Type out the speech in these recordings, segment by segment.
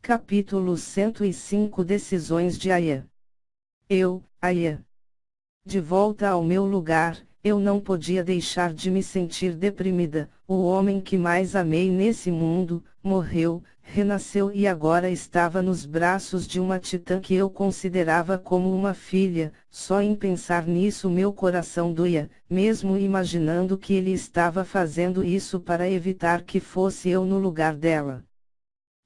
Capítulo 105 Decisões de Aya. Aya. De volta ao meu lugar, eu não podia deixar de me sentir deprimida. O homem que mais amei nesse mundo, morreu, renasceu e agora estava nos braços de uma titã que eu considerava como uma filha. Só em pensar nisso meu coração doía, mesmo imaginando que ele estava fazendo isso para evitar que fosse eu no lugar dela.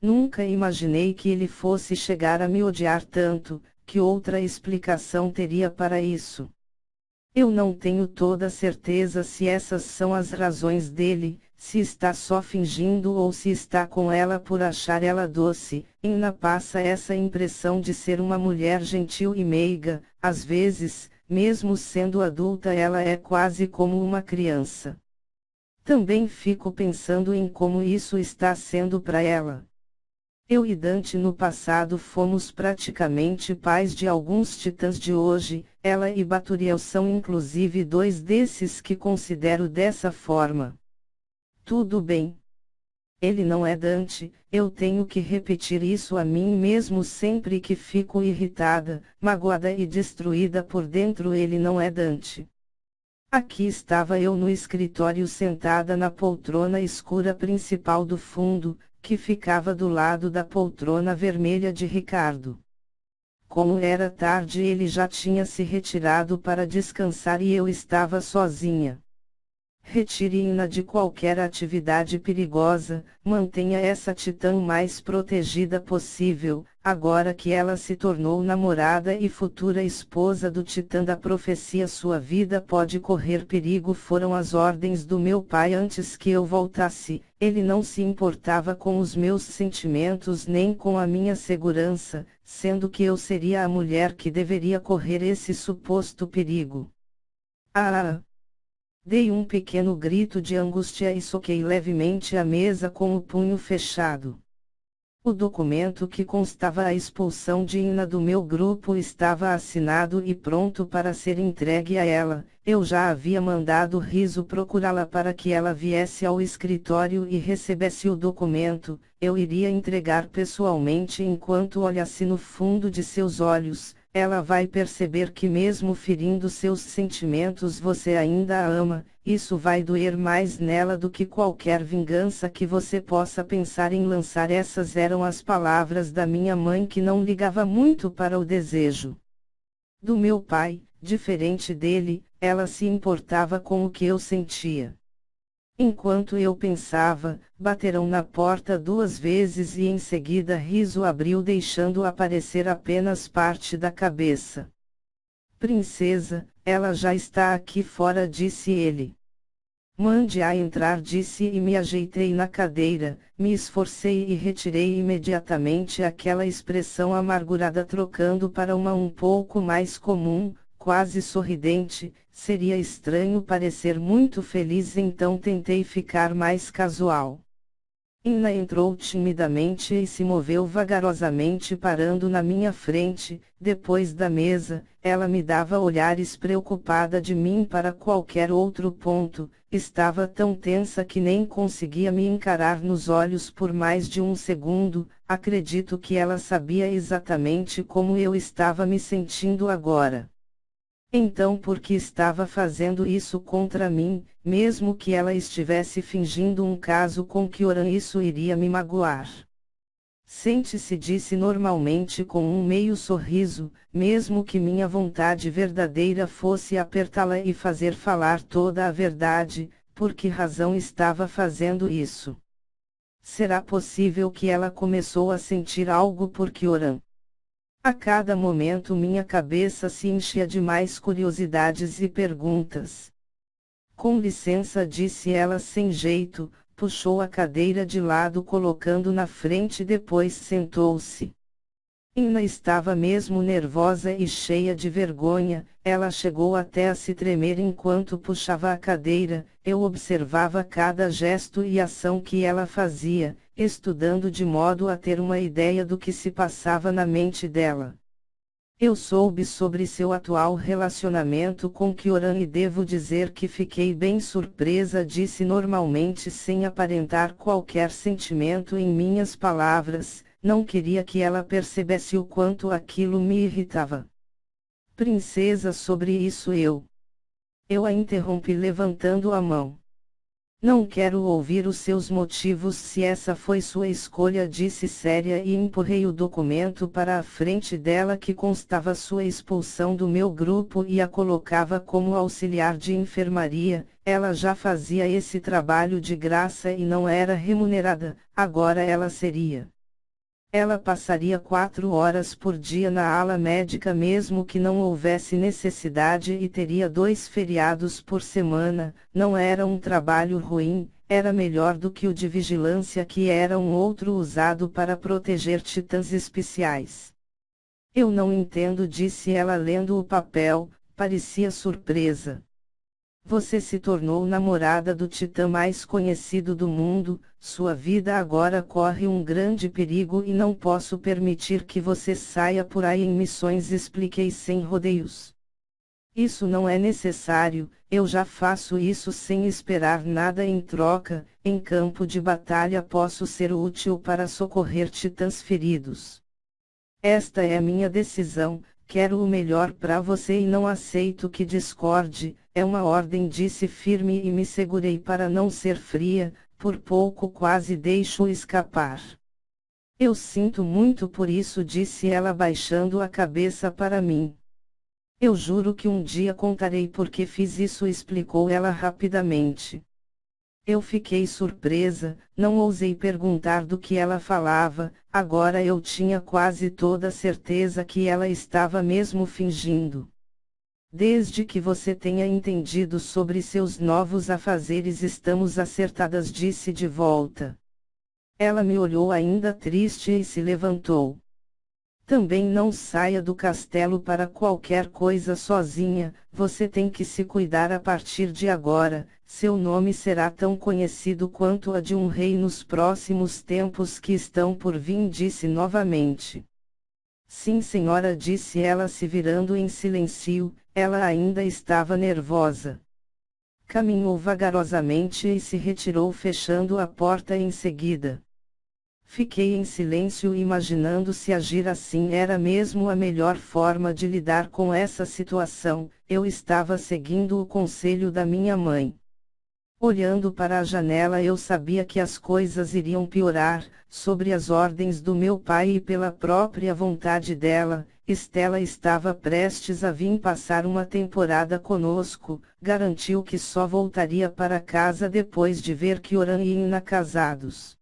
Nunca imaginei que ele fosse chegar a me odiar tanto. Que outra explicação teria para isso? Eu não tenho toda certeza se essas são as razões dele, se está só fingindo ou se está com ela por achar ela doce. Ina passa essa impressão de ser uma mulher gentil e meiga. Às vezes, mesmo sendo adulta, ela é quase como uma criança. Também fico pensando em como isso está sendo para ela. Eu e Dante no passado fomos praticamente pais de alguns titãs de hoje. Ela e Baturiel são inclusive dois desses que considero dessa forma. Tudo bem. Ele não é Dante, eu tenho que repetir isso a mim mesmo sempre que fico irritada, magoada e destruída por dentro. Ele não é Dante. Aqui estava eu no escritório sentada na poltrona escura principal do fundo, que ficava do lado da poltrona vermelha de Ricardo. Como era tarde, ele já tinha se retirado para descansar e eu estava sozinha. Retire-a de qualquer atividade perigosa, mantenha essa titã o mais protegida possível. Agora que ela se tornou namorada e futura esposa do titã da profecia, sua vida pode correr perigo. Foram as ordens do meu pai antes que eu voltasse. Ele não se importava com os meus sentimentos nem com a minha segurança, sendo que eu seria a mulher que deveria correr esse suposto perigo. Dei um pequeno grito de angústia e soquei levemente a mesa com o punho fechado. O documento que constava a expulsão de Ina do meu grupo estava assinado e pronto para ser entregue a ela. Eu já havia mandado Riso procurá-la para que ela viesse ao escritório e recebesse o documento. Eu iria entregar pessoalmente. Enquanto olhasse no fundo de seus olhos, ela vai perceber que mesmo ferindo seus sentimentos você ainda a ama. Isso vai doer mais nela do que qualquer vingança que você possa pensar em lançar. Essas eram as palavras da minha mãe, que não ligava muito para o desejo do meu pai. Diferente dele, ela se importava com o que eu sentia. Enquanto eu pensava, bateram na porta 2 vezes e em seguida Riso abriu, deixando aparecer apenas parte da cabeça. Princesa, ela já está aqui fora, disse ele. Mande-a entrar, disse e me ajeitei na cadeira, me esforcei e retirei imediatamente aquela expressão amargurada, trocando para uma um pouco mais comum, quase sorridente. Seria estranho parecer muito feliz, então tentei ficar mais casual. Ina entrou timidamente e se moveu vagarosamente, parando na minha frente. Depois da mesa, ela me dava olhares preocupada de mim para qualquer outro ponto. Estava tão tensa que nem conseguia me encarar nos olhos por mais de um segundo. Acredito que ela sabia exatamente como eu estava me sentindo agora. Então por que estava fazendo isso contra mim? Mesmo que ela estivesse fingindo um caso com Kyoran, isso iria me magoar. Sente-se, disse normalmente com um meio sorriso, mesmo que minha vontade verdadeira fosse apertá-la e fazer falar toda a verdade. Por que razão estava fazendo isso? Será possível que ela começou a sentir algo por Kyoran? A cada momento minha cabeça se enchia de mais curiosidades e perguntas. Com licença, disse ela sem jeito, puxou a cadeira de lado colocando na frente, depois sentou-se. Ina estava mesmo nervosa e cheia de vergonha. Ela chegou até a se tremer enquanto puxava a cadeira. Eu observava cada gesto e ação que ela fazia, estudando de modo a ter uma ideia do que se passava na mente dela. Eu soube sobre seu atual relacionamento com Kyoran e devo dizer que fiquei bem surpresa, disse normalmente sem aparentar qualquer sentimento em minhas palavras. não queria que ela percebesse o quanto aquilo me irritava. Princesa, sobre isso eu a interrompi levantando a mão. Não quero ouvir os seus motivos se essa foi sua escolha, disse séria e empurrei o documento para a frente dela que constava sua expulsão do meu grupo e a colocava como auxiliar de enfermaria. Ela já fazia esse trabalho de graça e não era remunerada, agora ela seria. Ela passaria 4 horas por dia na ala médica mesmo que não houvesse necessidade e teria 2 feriados por semana. Não era um trabalho ruim, era melhor do que o de vigilância que era um outro usado para proteger titãs especiais. Eu não entendo, disse ela lendo o papel, parecia surpresa. Você se tornou namorada do titã mais conhecido do mundo, sua vida agora corre um grande perigo e não posso permitir que você saia por aí em missões, expliquei sem rodeios. Isso não é necessário, eu já faço isso sem esperar nada em troca, em campo de batalha posso ser útil para socorrer titãs feridos. Esta é a minha decisão, quero o melhor para você e não aceito que discorde. É uma ordem, disse firme e me segurei para não ser fria, por pouco quase deixo escapar. Eu sinto muito por isso, disse ela baixando a cabeça para mim. Eu juro que um dia contarei por que fiz isso, explicou ela rapidamente. Eu fiquei surpresa, não ousei perguntar do que ela falava, agora eu tinha quase toda certeza que ela estava mesmo fingindo. Desde que você tenha entendido sobre seus novos afazeres estamos acertadas, disse de volta. Ela me olhou ainda triste e se levantou. Também não saia do castelo para qualquer coisa sozinha, você tem que se cuidar a partir de agora, seu nome será tão conhecido quanto a de um rei nos próximos tempos que estão por vir, disse novamente. Sim, senhora, disse ela se virando em silêncio, ela ainda estava nervosa. Caminhou vagarosamente e se retirou fechando a porta em seguida. Fiquei em silêncio imaginando se agir assim era mesmo a melhor forma de lidar com essa situação. Eu estava seguindo o conselho da minha mãe. Olhando para a janela eu sabia que as coisas iriam piorar, sobre as ordens do meu pai e pela própria vontade dela. Stella estava prestes a vir passar uma temporada conosco, garantiu que só voltaria para casa depois de ver Kyoran e Inna casados.